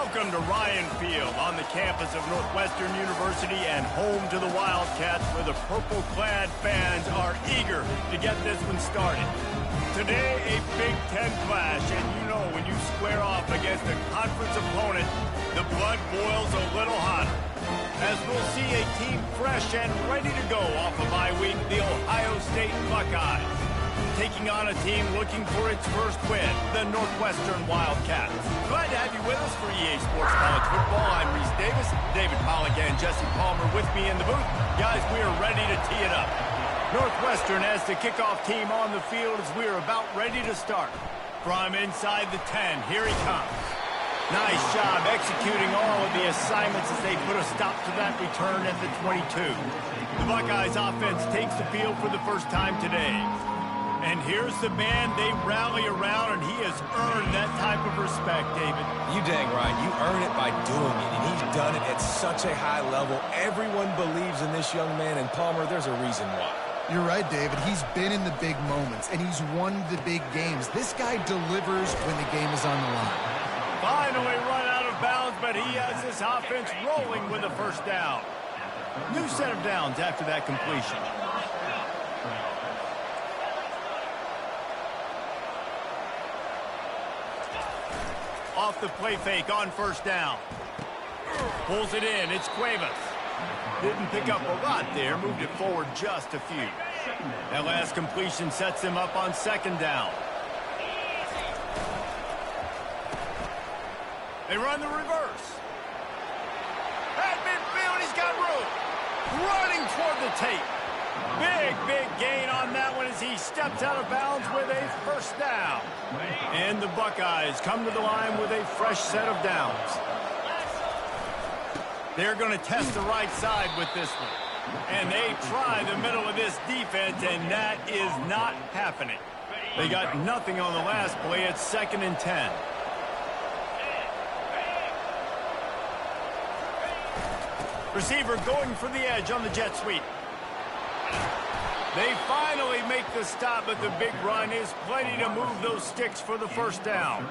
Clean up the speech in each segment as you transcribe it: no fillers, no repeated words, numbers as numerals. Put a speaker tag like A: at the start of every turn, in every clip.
A: Welcome to Ryan Field on the campus of Northwestern University and home to the Wildcats, where the purple-clad fans are eager to get this one started. Today, a Big Ten clash, and you know when you square off against a conference opponent, the blood boils a little hotter. As we'll see a team fresh and ready to go off of bye week, the Ohio State Buckeyes, taking on a team looking for its first win, the Northwestern Wildcats. Glad to have you with us for EA Sports College Football. I'm Reese Davis, David Pollack and Jesse Palmer with me in the booth. Guys, we are ready to tee it up. Northwestern has the kickoff team on the field as we are about ready to start. From inside the 10, here he comes. Nice job executing all of the assignments as they put a stop to that return at the 22. The Buckeyes offense takes the field for the first time today. And here's the man they rally around, and he has earned that type of respect, David.
B: You dang right. You earn it by doing it, and he's done it at such a high level. Everyone believes in this young man, and Palmer, there's a reason why.
C: You're right, David. He's been in the big moments, and he's won the big games. This guy delivers when the game is on the line.
A: Finally run out of bounds, but he has this offense rolling with a first down. New set of downs after that completion. Off the play fake on first down. Pulls it in. It's Cuevas. Didn't pick up a lot there. Moved it forward just a few. That last completion sets him up on second down. They run the reverse. At midfield, he's got room. Running toward the tape. Big gain on that one as he steps out of bounds with a first down. And the Buckeyes come to the line with a fresh set of downs. They're going to test the right side with this one. And they try the middle of this defense, and that is not happening. They got nothing on the last play. It's 2nd and 10. Receiver going for the edge on the jet sweep. They finally make the stop, but the big run is plenty to move those sticks for the first down.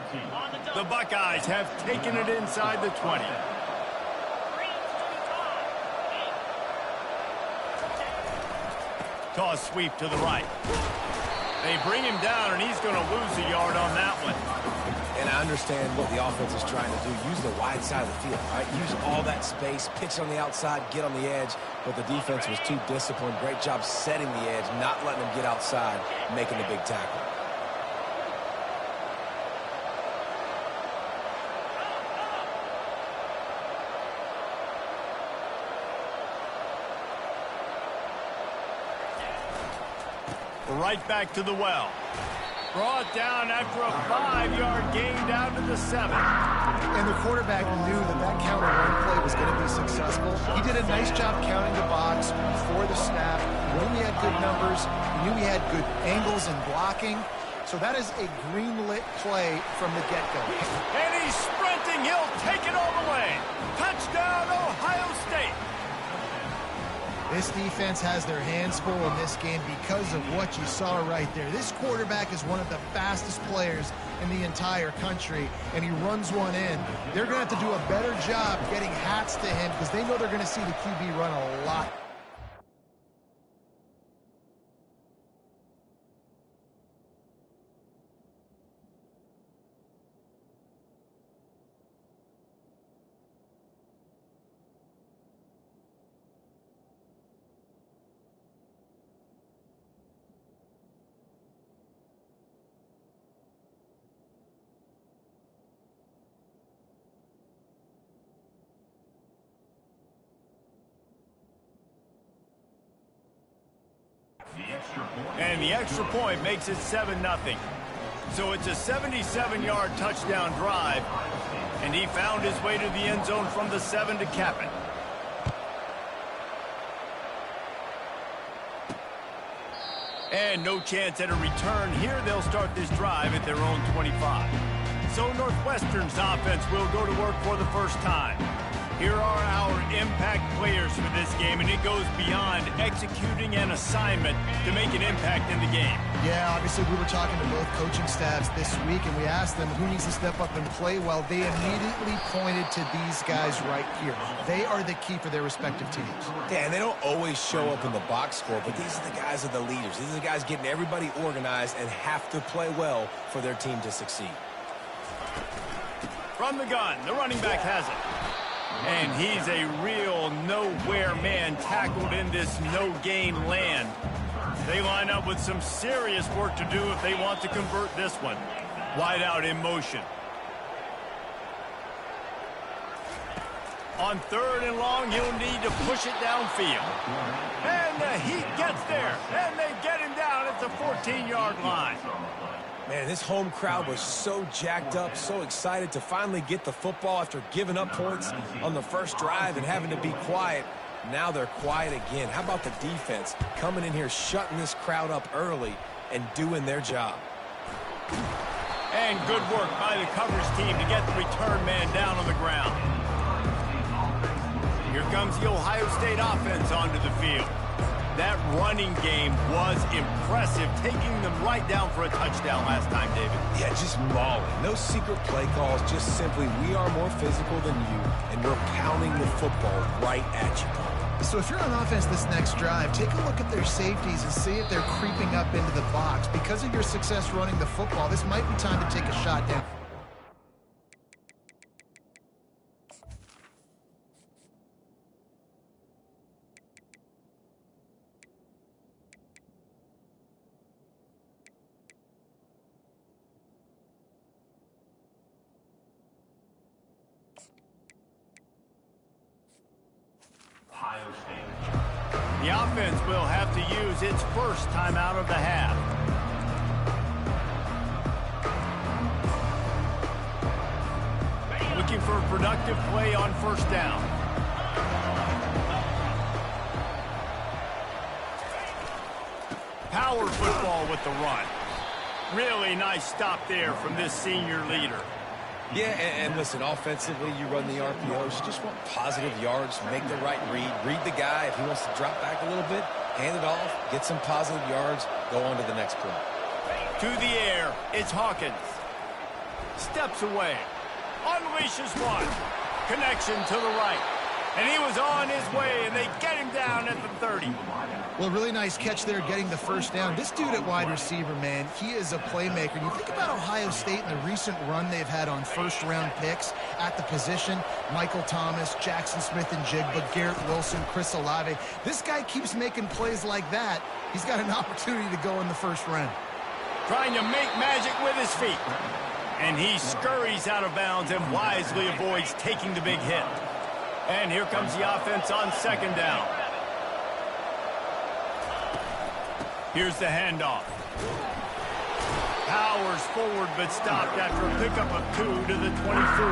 A: The Buckeyes have taken it inside the 20. Toss sweep to the right. They bring him down, and he's going to lose a yard on that one.
B: And I understand what the offense is trying to do. Use the wide side of the field, right? Use all that space, pitch on the outside, get on the edge. But the defense was too disciplined. Great job setting the edge, not letting them get outside, making the big tackle.
A: Right back to the well. Brought down after a 5-yard gain down to the 7.
C: And the quarterback knew that counter run play was going to be successful. He did a nice job counting the box before the snap. He knew he had good numbers. He knew he had good angles and blocking. So that is a green-lit play from the get-go.
A: And he's sprinting. He'll take it all the way. Touchdown, Ohio State.
C: This defense has their hands full in this game because of what you saw right there. This quarterback is one of the fastest players in the entire country, and he runs one in. They're going to have to do a better job getting hats to him because they know they're going to see the QB run a lot.
A: And the extra point makes it 7-0. So it's a 77-yard touchdown drive, and he found his way to the end zone from the 7 to cap it. And no chance at a return here. They'll start this drive at their own 25. So Northwestern's offense will go to work for the first time. Here are our impact players for this game, and it goes beyond executing an assignment to make an impact in the game.
C: Yeah, obviously we were talking to both coaching staffs this week, and we asked them who needs to step up and play well. They immediately pointed to these guys right here. They are the key for their respective teams.
B: Yeah, and they don't always show up in the box score, but these are the guys that are the leaders. These are the guys getting everybody organized and have to play well for their team to succeed.
A: From the gun, the running back has it. And he's a real nowhere man tackled in this no-gain land. They line up with some serious work to do if they want to convert this one. Wide out in motion. On 3rd and long, he'll need to push it downfield. And the Heat gets there, and they get him down at the 14-yard line.
B: Man, this home crowd was so jacked up, so excited to finally get the football after giving up points on the first drive and having to be quiet. Now they're quiet again. How about the defense coming in here, shutting this crowd up early and doing their job?
A: And good work by the coverage team to get the return man down on the ground. Here comes the Ohio State offense onto the field. That running game was impressive, taking them right down for a touchdown last time, David.
B: Yeah, just mauling. No secret play calls, just simply we are more physical than you, and we're pounding the football right at you.
C: So if you're on offense this next drive, take a look at their safeties and see if they're creeping up into the box. Because of your success running the football, this might be time to take a shot down.
A: The offense will have to use its first time out of the half. Looking for a productive play on 1st down. Power football with the run. Really nice stop there from this senior leader.
B: Yeah, and listen, offensively, you run the RPOs. You just want positive yards, make the right read the guy. If he wants to drop back a little bit, hand it off, get some positive yards, go on to the next play.
A: To the air, it's Hawkins. Steps away, unleashes one. Connection to the right. And he was on his way, and they get him down at the 30.
C: Well, really nice catch there getting the 1st down. This dude at wide receiver, man, he is a playmaker. And you think about Ohio State and the recent run they've had on 1st-round picks at the position. Michael Thomas, Jackson Smith and Jigba, Garrett Wilson, Chris Olave. This guy keeps making plays like that. He's got an opportunity to go in the 1st round.
A: Trying to make magic with his feet. And he scurries out of bounds and wisely avoids taking the big hit. And here comes the offense on 2nd down. Here's the handoff. Powers forward but stopped after a pickup of 2 to the 24.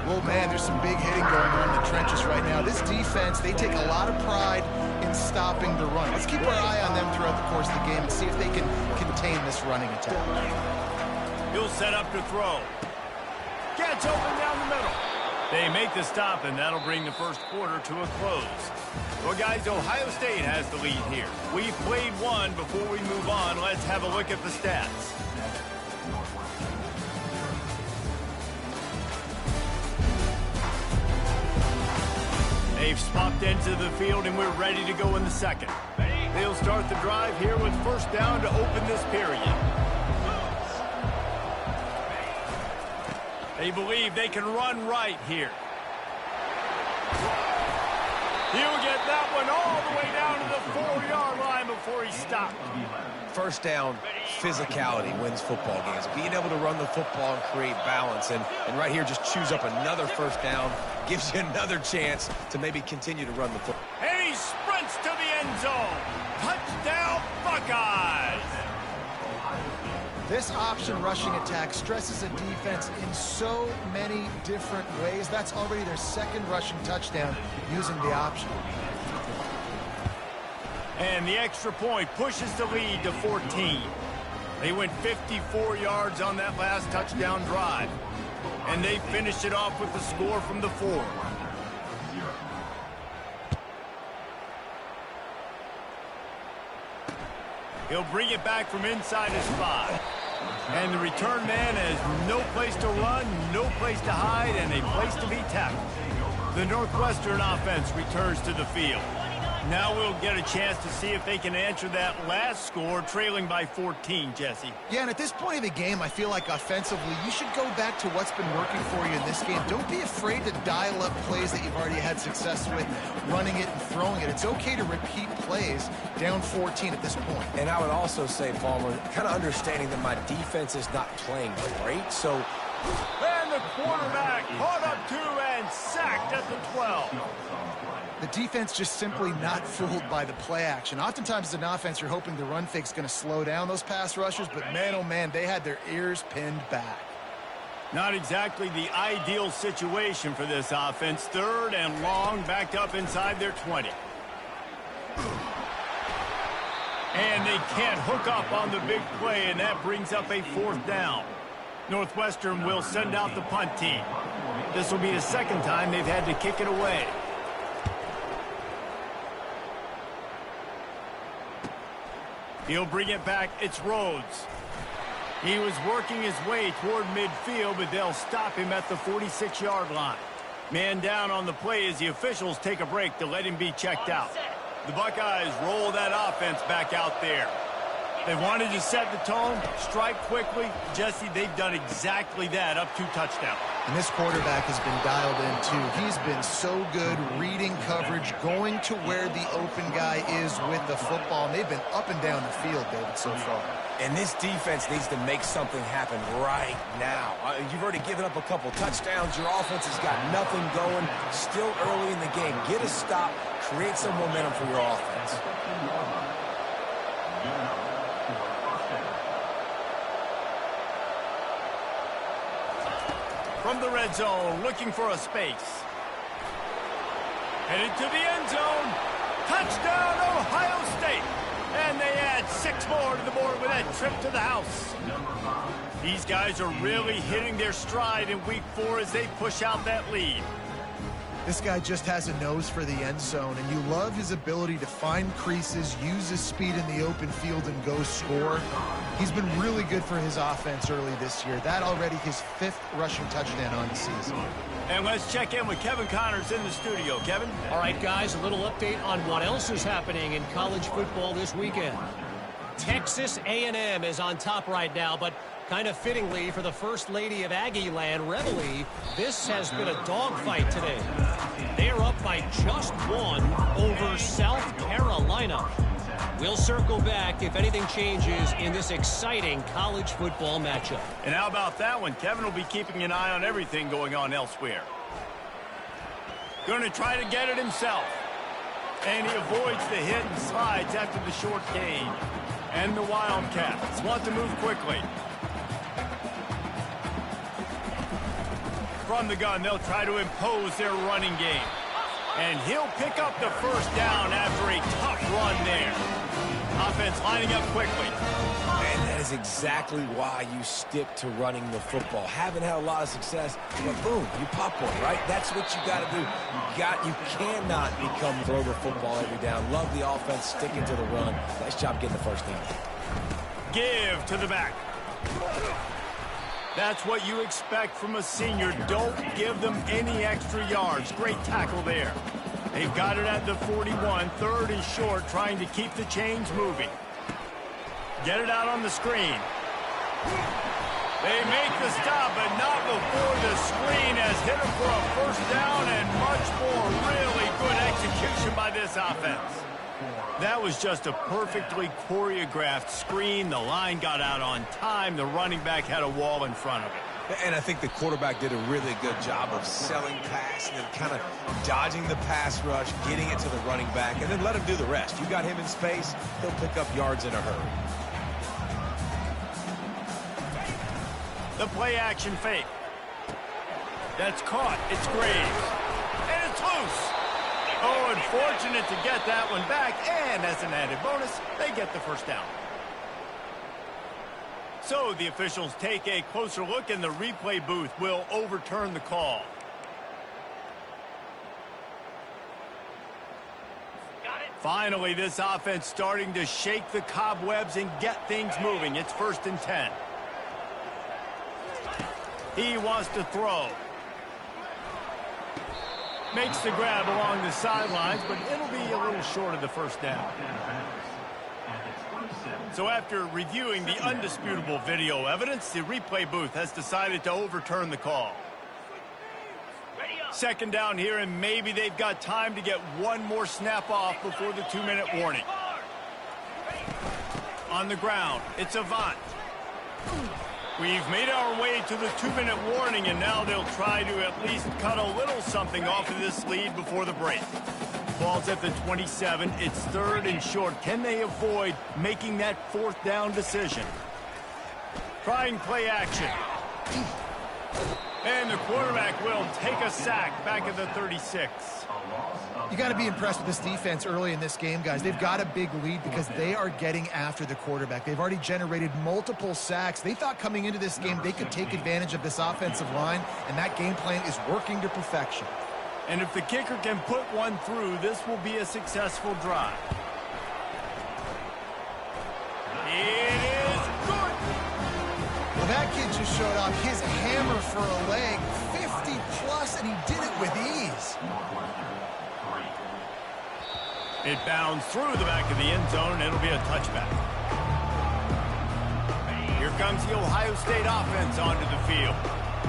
C: Well, man, there's some big hitting going on in the trenches right now. This defense, they take a lot of pride in stopping the run. Let's keep our eye on them throughout the course of the game and see if they can contain this running attack.
A: He'll set up to throw. Gets open down the middle. They make the stop, and that'll bring the 1st quarter to a close. Well, guys, Ohio State has the lead here. We've played one. Before we move on, let's have a look at the stats. They've swapped into the field, and we're ready to go in the 2nd. They'll start the drive here with 1st down to open this period. They believe they can run right here. He'll get that one all the way down to the 4-yard line before he stopped.
B: 1st down, physicality wins football games. Being able to run the football and create balance. And right here, just choose up another 1st down. Gives you another chance to maybe continue to run the football.
A: And he sprints to the end zone. Touchdown, Buckeyes!
C: This option rushing attack stresses a defense in so many different ways. That's already their 2nd rushing touchdown using the option.
A: And the extra point pushes the lead to 14. They went 54 yards on that last touchdown drive. And they finished it off with the score from the 4. He'll bring it back from inside his 5. And the return man has no place to run, no place to hide, and a place to be tackled. The Northwestern offense returns to the field. Now we'll get a chance to see if they can answer that last score, trailing by 14, Jesse.
C: Yeah, and at this point of the game, I feel like offensively, you should go back to what's been working for you in this game. Don't be afraid to dial up plays that you've already had success with, running it and throwing it. It's okay to repeat plays down 14 at this point.
B: And I would also say, Palmer, kind of understanding that my defense is not playing great, so...
A: And the quarterback caught up to and sacked at the 12.
C: The defense just simply not fooled by the play action. Oftentimes as an offense, you're hoping the run fake's going to slow down those pass rushers, but man, oh man, they had their ears pinned back.
A: Not exactly the ideal situation for this offense. 3rd and long, backed up inside their 20. And they can't hook up on the big play, and that brings up a 4th down. Northwestern will send out the punt team. This will be the 2nd time they've had to kick it away. He'll bring it back. It's Rhodes. He was working his way toward midfield, but they'll stop him at the 46-yard line. Man down on the play as the officials take a break to let him be checked out. The Buckeyes roll that offense back out there. They wanted to set the tone, strike quickly. Jesse, they've done exactly that, up 2 touchdowns.
C: And this quarterback has been dialed in, too. He's been so good reading coverage, going to where the open guy is with the football. And they've been up and down the field, David, so far.
B: And this defense needs to make something happen right now. You've already given up a couple touchdowns. Your offense has got nothing going. Still early in the game. Get a stop. Create some momentum for your offense.
A: From the red zone, looking for a space. Headed to the end zone. Touchdown, Ohio State. And they add 6 more to the board with that trip to the house. These guys are really hitting their stride in week 4 as they push out that lead.
C: This guy just has a nose for the end zone, and you love his ability to find creases, use his speed in the open field, and go score. He's been really good for his offense early this year. That already his 5th rushing touchdown on the season.
A: And let's check in with Kevin Connors in the studio. Kevin?
D: All right, guys, a little update on what else is happening in college football this weekend. Texas A&M is on top right now, but kind of fittingly for the First Lady of Aggie Land, Reveille, this has been a dogfight today. They are up by just 1 over South Carolina. We'll circle back if anything changes in this exciting college football matchup.
A: And how about that one? Kevin will be keeping an eye on everything going on elsewhere. Going to try to get it himself. And he avoids the hit and slides after the short gain. And the Wildcats want to move quickly. From the gun, they'll try to impose their running game. And he'll pick up the 1st down after a tough run there. Offense lining up quickly.
B: And that is exactly why you stick to running the football. Haven't had a lot of success, but boom, you pop one, right? That's what you got to do. You cannot become throw the football every down. Love the offense sticking to the run. Nice job getting the 1st down.
A: Give to the back. That's what you expect from a senior. Don't give them any extra yards. Great tackle there. They've got it at the 41. 3rd and short, trying to keep the chains moving. Get it out on the screen. They make the stop, but not before the screen has hit them for a 1st down and much more. Really good execution by this offense. That was just a perfectly choreographed screen. The line got out on time. The running back had a wall in front of it.
B: And I think the quarterback did a really good job of selling pass and then kind of dodging the pass rush, getting it to the running back, and then let him do the rest. You got him in space, he'll pick up yards in a hurry.
A: The play action fake. That's caught. It's Graves. And it's loose. Oh, unfortunate to get that one back, and as an added bonus, they get the 1st down. So the officials take a closer look, and the replay booth will overturn the call. Got it. Finally, this offense starting to shake the cobwebs and get things moving. It's 1st and 10. He wants to throw. Makes the grab along the sidelines, but it'll be a little short of the first down. So after reviewing the undisputable video evidence, the replay booth has decided to overturn the call. 2nd down here, and maybe they've got time to get one more snap off before the 2-minute warning. On the ground, it's Avant. We've made our way to the 2-minute warning, and now they'll try to at least cut a little something off of this lead before the break. Ball's at the 27. It's 3rd and short. Can they avoid making that 4th down decision? Trying play action. And the quarterback will take a sack back at the 36.
C: You got to be impressed with this defense early in this game, guys. They've got a big lead because they are getting after the quarterback. They've already generated multiple sacks. They thought coming into this game they could take advantage of this offensive line, and that game plan is working to perfection.
A: And if the kicker can put one through, this will be a successful drive. It is good.
C: Well, that kid just showed off his hammer for a leg, 50-plus, and he did it with ease.
A: It bounds through the back of the end zone, and it'll be a touchback. Here comes the Ohio State offense onto the field.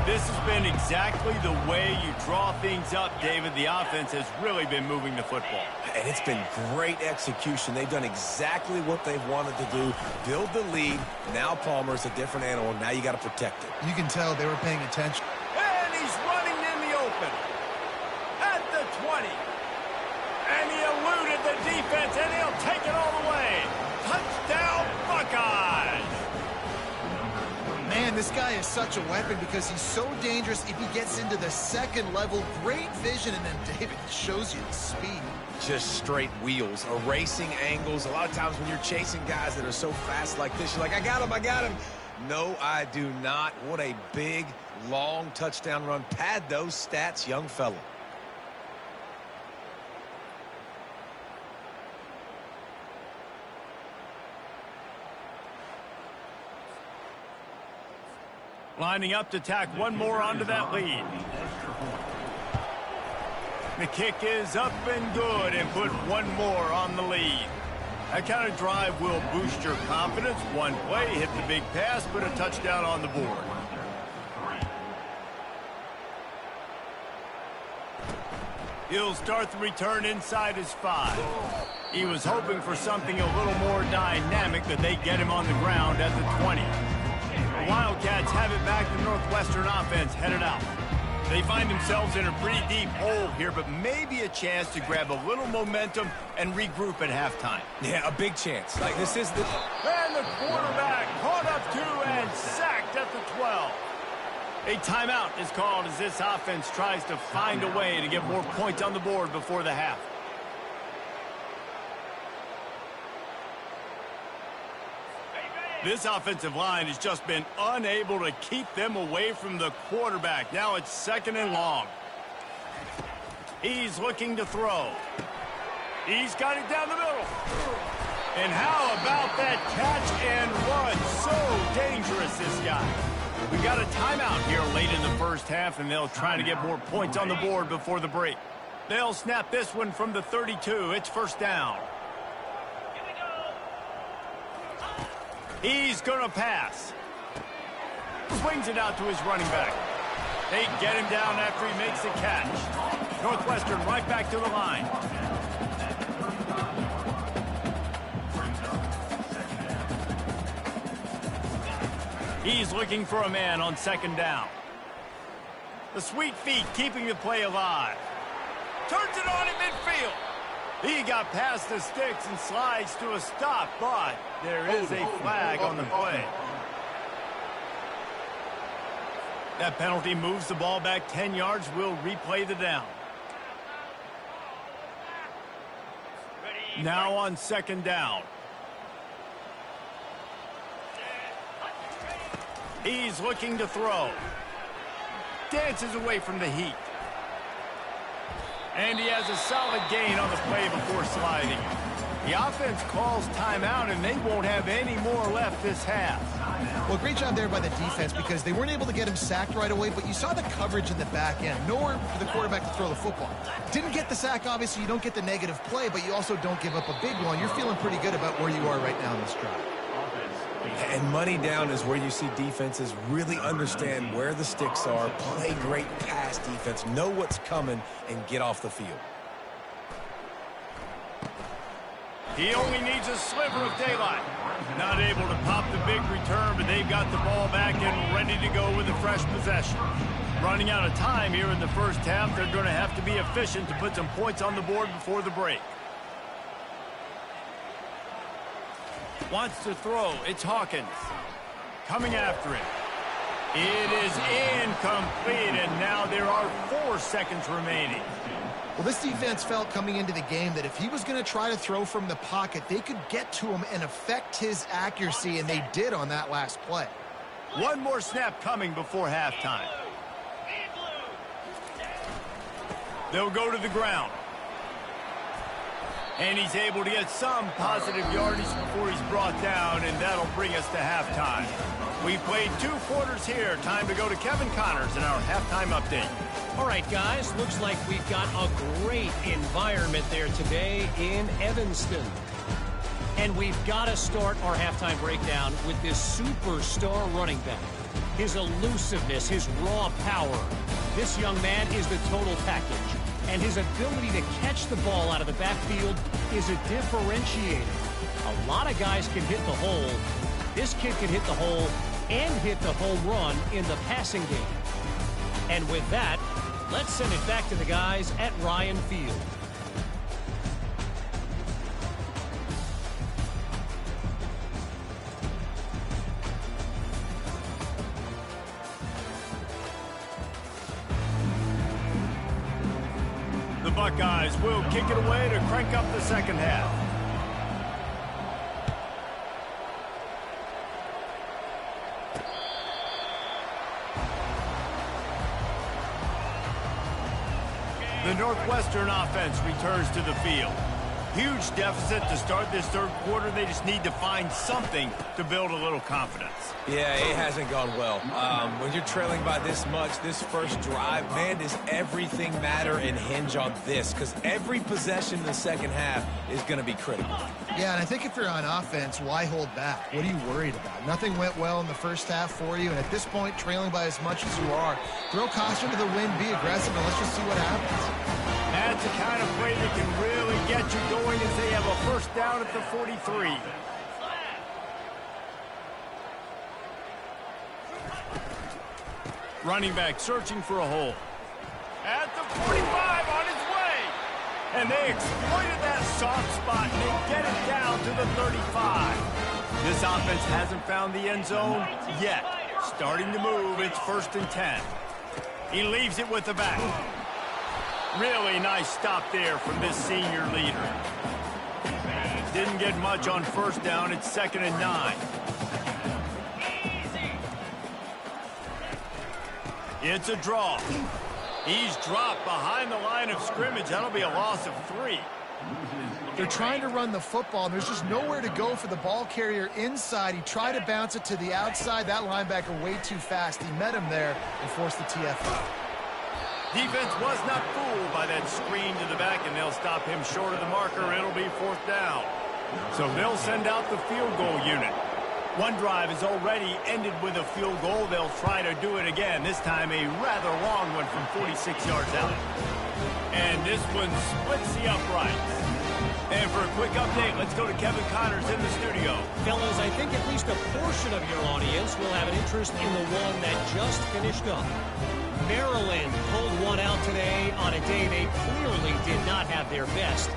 A: This has been exactly the way you draw things up, David. The offense has really been moving the football.
B: And it's been great execution. They've done exactly what they've wanted to do. Build the lead. Now Palmer's a different animal. Now you got to protect it.
C: You can tell they were paying attention.
A: And he's running in the open. At the 20. And he eluded the defense, and he'll take it all the way. Touchdown, Buckeyes!
C: Man, this guy is such a weapon because he's so dangerous if he gets into the 2nd level. Great vision, and then David shows you the speed.
B: Just straight wheels, erasing angles. A lot of times when you're chasing guys that are so fast like this, you're like, I got him. No, I do not. What a big, long touchdown run. Pad those stats, young fella.
A: Lining up to tack one more onto that lead. The kick is up and good and put one more on the lead. That kind of drive will boost your confidence. One play, hit the big pass, put a touchdown on the board. He'll start the return inside his 5. He was hoping for something a little more dynamic, but they get him on the ground at the 20. The Wildcats have it back. The Northwestern offense headed out. They find themselves in a pretty deep hole here, but maybe a chance to grab a little momentum and regroup at halftime.
B: Yeah, a big chance. Like this is the...
A: And the quarterback caught up to and sacked at the 12. A timeout is called as this offense tries to find a way to get more points on the board before the half. This offensive line has just been unable to keep them away from the quarterback. Now it's 2nd and long. He's looking to throw. He's got it down the middle. And how about that catch and run? So dangerous, this guy. We got a timeout here late in the first half, and they'll try to get more points on the board before the break. They'll snap this one from the 32. It's 1st down. He's going to pass. Swings it out to his running back. They get him down after he makes the catch. Northwestern right back to the line. He's looking for a man on 2nd down. The sweet feet keeping the play alive. Turns it on in midfield. He got past the sticks and slides to a stop, but there is a flag on the play. That penalty moves the ball back 10 yards. We'll replay the down. Now on 2nd down. He's looking to throw. Dances away from the heat. And he has a solid gain on the play before sliding. The offense calls timeout, and they won't have any more left this half.
C: Well, great job there by the defense because they weren't able to get him sacked right away, but you saw the coverage in the back end. Nowhere for the quarterback to throw the football. Didn't get the sack, obviously. You don't get the negative play, but you also don't give up a big one. You're feeling pretty good about where you are right now in this drive.
B: And money down is where you see defenses really understand where the sticks are, play great pass defense, know what's coming, and get off the field.
A: He only needs a sliver of daylight. Not able to pop the big return, but they've got the ball back and ready to go with a fresh possession. Running out of time here in the first half, they're going to have to be efficient to put some points on the board before the break. Wants to throw. It's Hawkins. Coming after it. It is incomplete, and now there are 4 seconds remaining.
C: Well, this defense felt coming into the game that if he was going to try to throw from the pocket, they could get to him and affect his accuracy, and they did on that last play.
A: One more snap coming before halftime. They'll go to the ground. And he's able to get some positive yardage before he's brought down, and that'll bring us to halftime. We played 2 quarters here. Time to go to Kevin Connors in our halftime update.
D: All right, guys, looks like we've got a great environment there today in Evanston. And we've got to start our halftime breakdown with this superstar running back. His elusiveness, his raw power. This young man is the total package. And his ability to catch the ball out of the backfield is a differentiator. A lot of guys can hit the hole. This kid can hit the hole and hit the home run in the passing game. And with that, let's send it back to the guys at Ryan Field.
A: The Buckeyes will kick it away to crank up the second half. The Northwestern offense returns to the field. Huge deficit to start this third quarter. They just need to find something to build a little confidence.
B: Yeah, it hasn't gone well. When you're trailing by this much, this first drive, man, does everything matter and hinge on this? Because every possession in the second half is going to be critical.
C: Yeah, and I think if you're on offense, why hold back? What are you worried about? Nothing went well in the first half for you, and at this point, trailing by as much as you are, throw caution to the wind, be aggressive, and let's just see what happens.
A: That's the kind of play that can really get you going as they have a first down at the 43. Running back searching for a hole. At the 45 on his way. And they exploited that soft spot and they get it down to the 35. This offense hasn't found the end zone yet. Starting to move, it's 1st and 10. He leaves it with the back. Really nice stop there from this senior leader. Didn't get much on first down. It's 2nd and 9. It's a draw. He's dropped behind the line of scrimmage. That'll be a loss of 3.
C: They're trying to run the football, and there's just nowhere to go for the ball carrier inside. He tried to bounce it to the outside. That linebacker way too fast. He met him there and forced the TFL.
A: Defense was not fooled by that screen to the back, and they'll stop him short of the marker. It'll be 4th down. So they'll send out the field goal unit. One drive has already ended with a field goal. They'll try to do it again, this time a rather long one from 46 yards out. And this one splits the uprights. And for a quick update, let's go to Kevin Connors in the studio.
D: Fellas, I think at least a portion of your audience will have an interest in the one that just finished up. Maryland pulled one out today on a day they clearly did not have their best.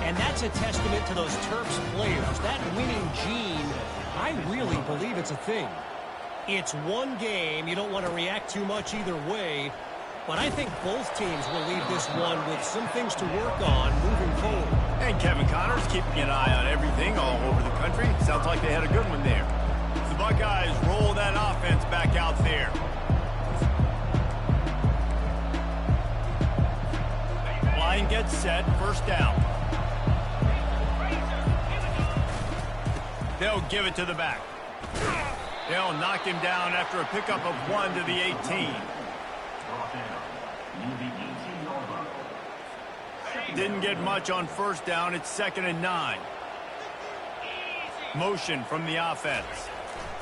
D: And that's a testament to those Terps players. That winning gene, I really believe it's a thing. It's one game. You don't want to react too much either way. But I think both teams will leave this one with some things to work on moving forward.
A: And Kevin Connors keeping an eye on everything all over the country. Sounds like they had a good one there. The Buckeyes roll that offense back out there. Line gets set, first down. They'll give it to the back. They'll knock him down after a pickup of 1 to the 18. Didn't get much on first down. It's 2nd and 9. Motion from the offense.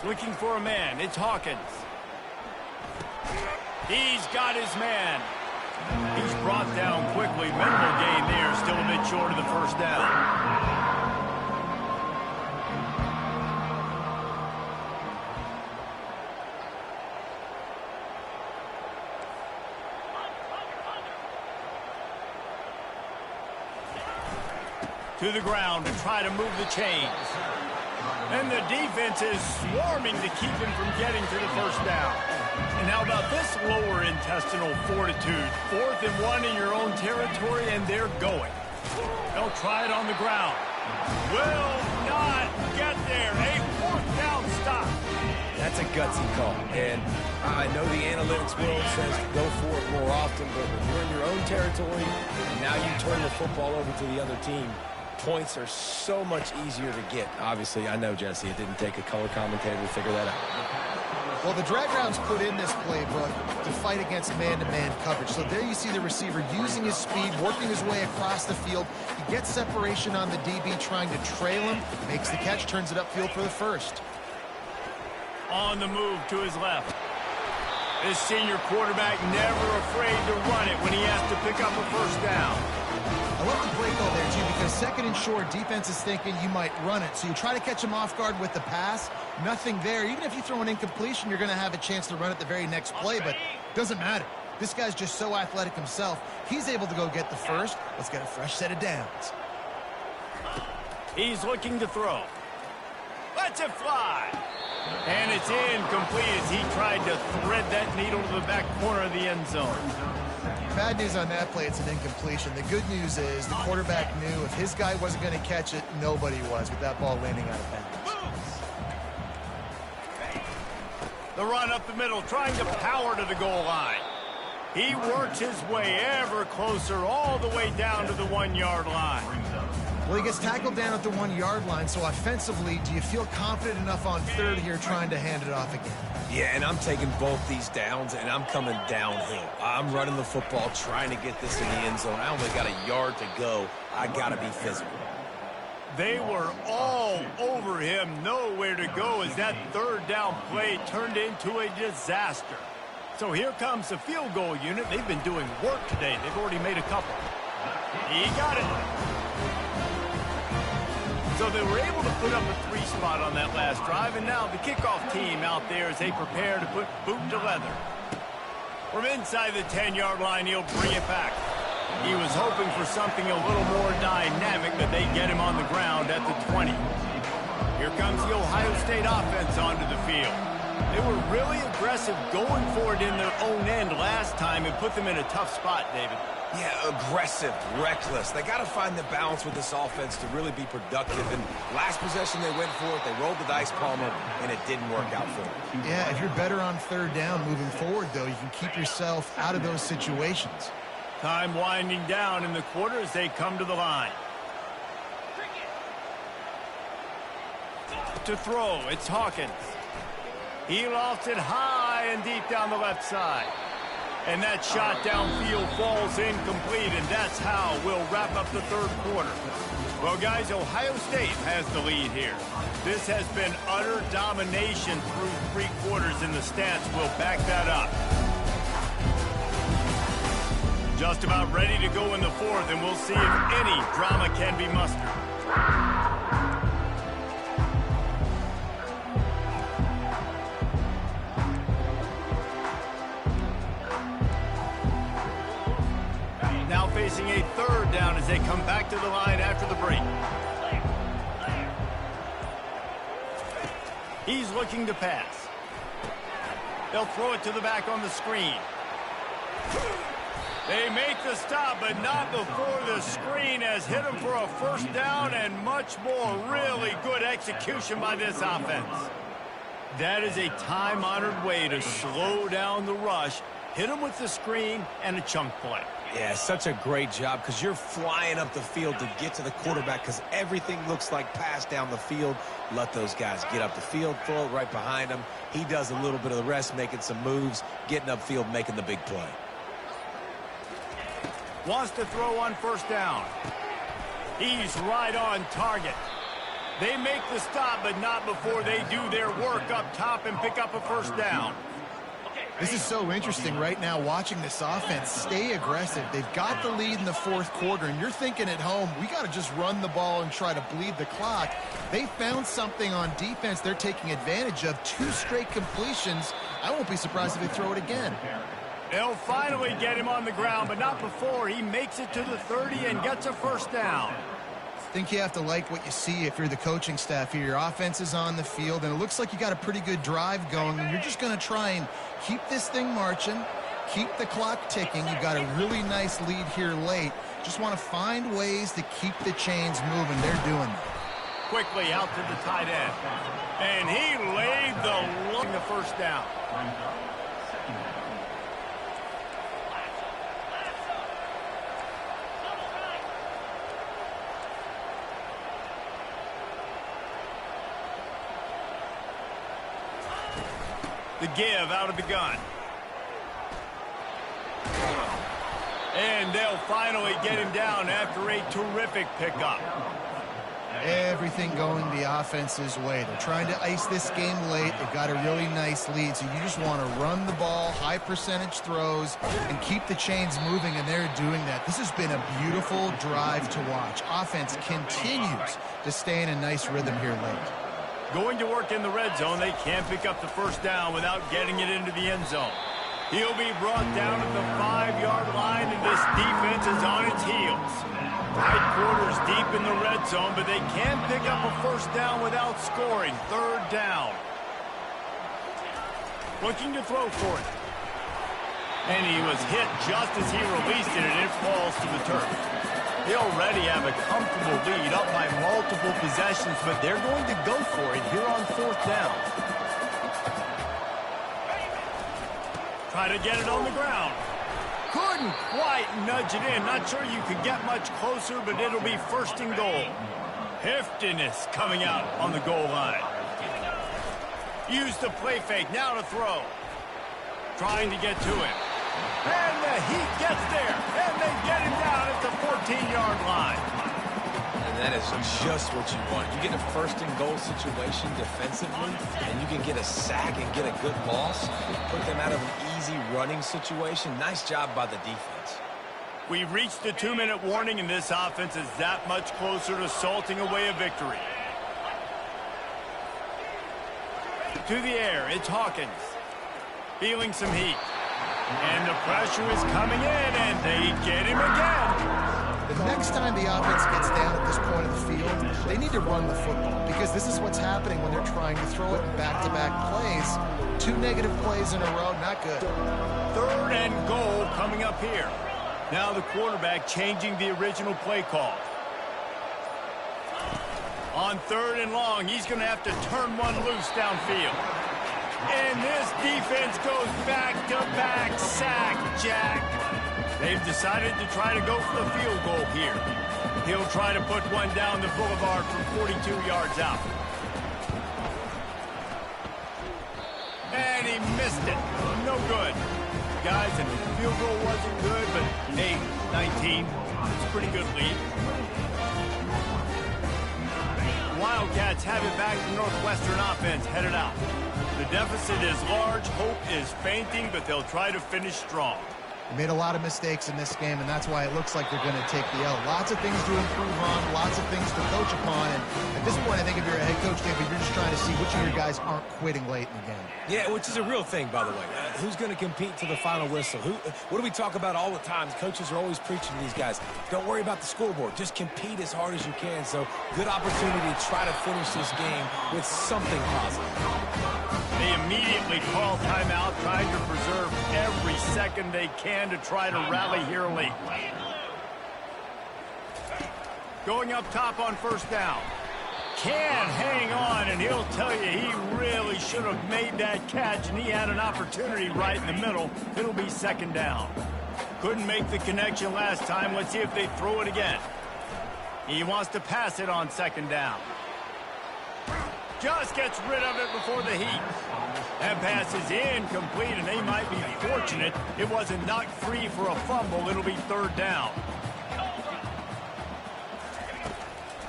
A: Looking for a man. It's Hawkins. He's got his man. He's brought down quickly. Minimal gain there. Still a bit short of the first down. To the ground to try to move the chains. And the defense is swarming to keep him from getting to the first down. And how about this lower intestinal fortitude? 4th and 1 in your own territory, and they're going. They'll try it on the ground. Will not get there. A 4th down stop.
B: That's a gutsy call. And I know the analytics world says go for it more often, but when you're in your own territory, and now you turn the football over to the other team, points are so much easier to get. Obviously, I know, Jesse, it didn't take a color commentator to figure that out.
C: Well, the drag rounds put in this playbook to fight against man-to-man coverage. So there you see the receiver using his speed, working his way across the field. He gets separation on the DB, trying to trail him, makes the catch, turns it upfield for the first.
A: On the move to his left. This senior quarterback never afraid to run it when he has to pick up a first down.
C: I love the play call there, too, because 2nd and short, defense is thinking you might run it. So you try to catch him off guard with the pass. Nothing there. Even if you throw an incompletion, you're going to have a chance to run it the very next play, but it doesn't matter. This guy's just so athletic himself. He's able to go get the first. Let's get a fresh set of downs.
A: He's looking to throw. Lets it fly. And it's incomplete as he tried to thread that needle to the back corner of the end zone.
C: Bad news on that play, it's an incompletion. The good news is the quarterback knew if his guy wasn't going to catch it, nobody was with that ball landing out of bounds.
A: The run up the middle, trying to power to the goal line. He works his way ever closer all the way down to the 1-yard line.
C: Well, he gets tackled down at the 1-yard line, so offensively, do you feel confident enough on third here trying to hand it off again?
B: Yeah, and I'm taking both these downs, and I'm coming downhill. I'm running the football, trying to get this in the end zone. I only got a yard to go. I got to be physical.
A: They were all over him, nowhere to go as that 3rd down play turned into a disaster. So here comes the field goal unit. They've been doing work today. They've already made a couple. He got it. So they were able to put up a 3-spot on that last drive, and now the kickoff team out there as they prepare to put boot to leather. From inside the 10-yard line, he'll bring it back. He was hoping for something a little more dynamic, but they get him on the ground at the 20. Here comes the Ohio State offense onto the field. They were really aggressive going for it in their own end last time and put them in a tough spot, David.
B: Yeah, aggressive, reckless. They got to find the balance with this offense to really be productive. And last possession, they went for it. They rolled the dice, Palmer, and it didn't work out for them.
C: Yeah, if you're better on 3rd down moving forward, though, you can keep yourself out of those situations.
A: Time winding down in the quarter as they come to the line. To throw, it's Hawkins. He lofts it high and deep down the left side. And that shot downfield falls incomplete, and that's how we'll wrap up the 3rd quarter. Well, guys, Ohio State has the lead here. This has been utter domination through 3 quarters, and the stats will back that up. Just about ready to go in the 4th, and we'll see if any drama can be mustered. Now facing a 3rd down as they come back to the line after the break. He's looking to pass. They'll throw it to the back on the screen. They make the stop, but not before the screen has hit him for a 1st down and much more. Really good execution by this offense. That is a time-honored way to slow down the rush, hit him with the screen, and a chunk play.
B: Yeah, such a great job because you're flying up the field to get to the quarterback because everything looks like pass down the field. Let those guys get up the field, throw it right behind him. He does a little bit of the rest, making some moves, getting upfield, making the big play.
A: Wants to throw on first down. He's right on target. They make the stop, but not before they do their work up top and pick up a first down.
C: This is so interesting right now watching this offense stay aggressive. They've got the lead in the fourth quarter, and you're thinking at home, we got to just run the ball and try to bleed the clock. They found something on defense they're taking advantage of. 2 straight completions. I won't be surprised if they throw it again.
A: They'll finally get him on the ground, but not before he makes it to the 30 and gets a first down.
C: I think you have to like what you see if you're the coaching staff here. Your offense is on the field, and it looks like you got a pretty good drive going, and you're just going to try and keep this thing marching, keep the clock ticking. You've got a really nice lead here late. Just want to find ways to keep the chains moving. They're doing that.
A: Quickly out to the tight end. And he laid the first down. The give out of the gun. And they'll finally get him down after a terrific pickup.
C: Everything going the offense's way. They're trying to ice this game late. They've got a really nice lead, so you just want to run the ball, high percentage throws, and keep the chains moving, and they're doing that. This has been a beautiful drive to watch. Offense continues to stay in a nice rhythm here late.
A: Going to work in the red zone, they can't pick up the first down without getting it into the end zone. He'll be brought down at the 5-yard line, and this defense is on its heels. Tight quarters deep in the red zone, but they can't pick up a first down without scoring. 3rd down. Looking to throw for it. And he was hit just as he released it, and it falls to the turf. They already have a comfortable lead up by multiple possessions, but they're going to go for it here on 4th down. Try to get it on the ground. Couldn't quite nudge it in. Not sure you could get much closer, but it'll be 1st and goal. Heftiness coming out on the goal line. Use the play fake. Now to throw. Trying to get to him. And the heat gets there. And they get him down at the 14-yard line.
B: And that is just what you want. You get a 1st and goal situation defensively, and you can get a sack and get a good loss. Put them out of an easy running situation. Nice job by the defense.
A: We've reached the 2-minute warning, and this offense is that much closer to salting away a victory. To the air, it's Hawkins. Feeling some heat. And the pressure is coming in, and they get him again.
C: The next time the offense gets down at this point of the field, they need to run the football, because this is what's happening when they're trying to throw it in back-to-back plays. 2 negative plays in a row, not good.
A: 3rd and goal coming up here. Now the quarterback changing the original play call. On 3rd and long, he's going to have to turn one loose downfield. And this defense goes back-to-back sack, Jack. They've decided to try to go for the field goal here. He'll try to put one down the boulevard from 42 yards out. And he missed it. No good. Guys, and the field goal wasn't good, but hey, 19. It's a pretty good lead. Wildcats have it back to Northwestern offense headed out. The deficit is large, hope is fainting, but they'll try to finish strong.
C: They made a lot of mistakes in this game, and that's why it looks like they're going to take the L. Lots of things to improve on, lots of things to coach upon, and at this point, I think if you're a head coach, David, you're just trying to see which of your guys aren't quitting late in the game.
B: Yeah, which is a real thing, by the way. Who's going to compete to the final whistle? What do we talk about all the time? Coaches are always preaching to these guys. Don't worry about the scoreboard. Just compete as hard as you can. So, good opportunity to try to finish this game with something positive.
A: They immediately call timeout, trying to preserve every second they can to try to rally here late. Going up top on 1st down. Can hang on, and he'll tell you he really should have made that catch, and he had an opportunity right in the middle. It'll be 2nd down. Couldn't make the connection last time. Let's see if they throw it again. He wants to pass it on second down. Just gets rid of it before the heat. That pass is incomplete, and they might be fortunate it wasn't knocked free for a fumble. It'll be third down.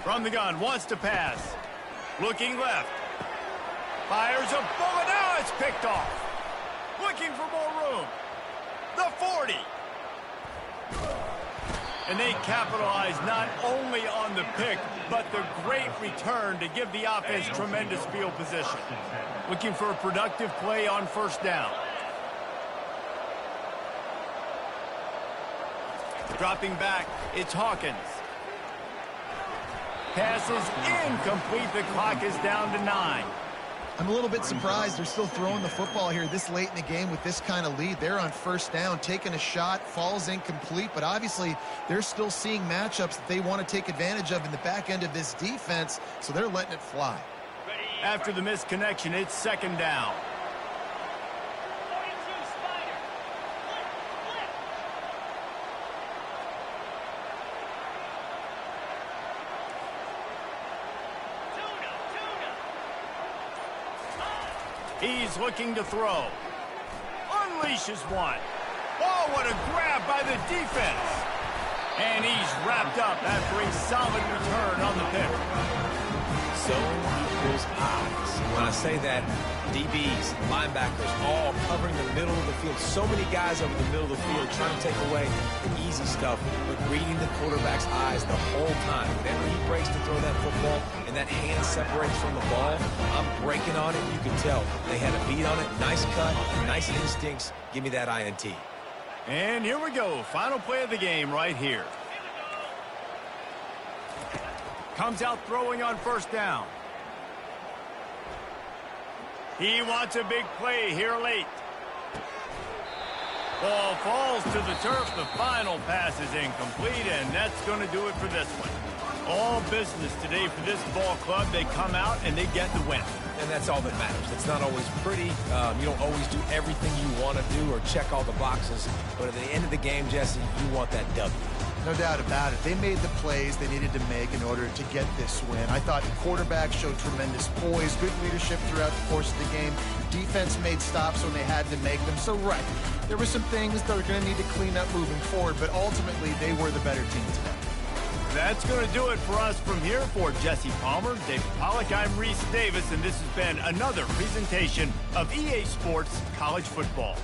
A: From the gun, wants to pass. Looking left. Fires a bullet. Now it's picked off. Looking for more room. The 40. And they capitalize not only on the pick, but the great return to give the offense tremendous field position. Looking for a productive play on first down. Dropping back, it's Hawkins. Pass is incomplete. The clock is down to 9.
C: I'm a little bit surprised they're still throwing the football here this late in the game with this kind of lead. They're on first down, taking a shot, falls incomplete, but obviously they're still seeing matchups that they want to take advantage of in the back end of this defense, so they're letting it fly.
A: After the missed connection, it's second down. He's looking to throw. Unleashes one. Oh, what a grab by the defense. And he's wrapped up after a solid return on the pick.
B: Zone equals eyes. When I say that, DBs, linebackers, all covering the middle of the field. So many guys over the middle of the field trying to take away the easy stuff, but reading the quarterback's eyes the whole time. Whenever he breaks to throw that football and that hand separates from the ball, I'm breaking on it. You can tell they had a beat on it. Nice cut, nice instincts. Give me that INT.
A: And here we go. Final play of the game right here. Comes out throwing on first down. He wants a big play here late. Ball falls to the turf. The final pass is incomplete, and that's going to do it for this one. All business today for this ball club. They come out and they get the win.
B: And that's all that matters. It's not always pretty. You don't always do everything you want to do or check all the boxes. But at the end of the game, Jesse, you want that W.
C: No doubt about it. They made the plays they needed to make in order to get this win. I thought the quarterback showed tremendous poise, good leadership throughout the course of the game. Defense made stops when they had to make them. So, right, there were some things they're going to need to clean up moving forward, but ultimately they were the better team today.
A: That's going to do it for us from here. For Jesse Palmer, David Pollack, I'm Reese Davis, and this has been another presentation of EA Sports College Football.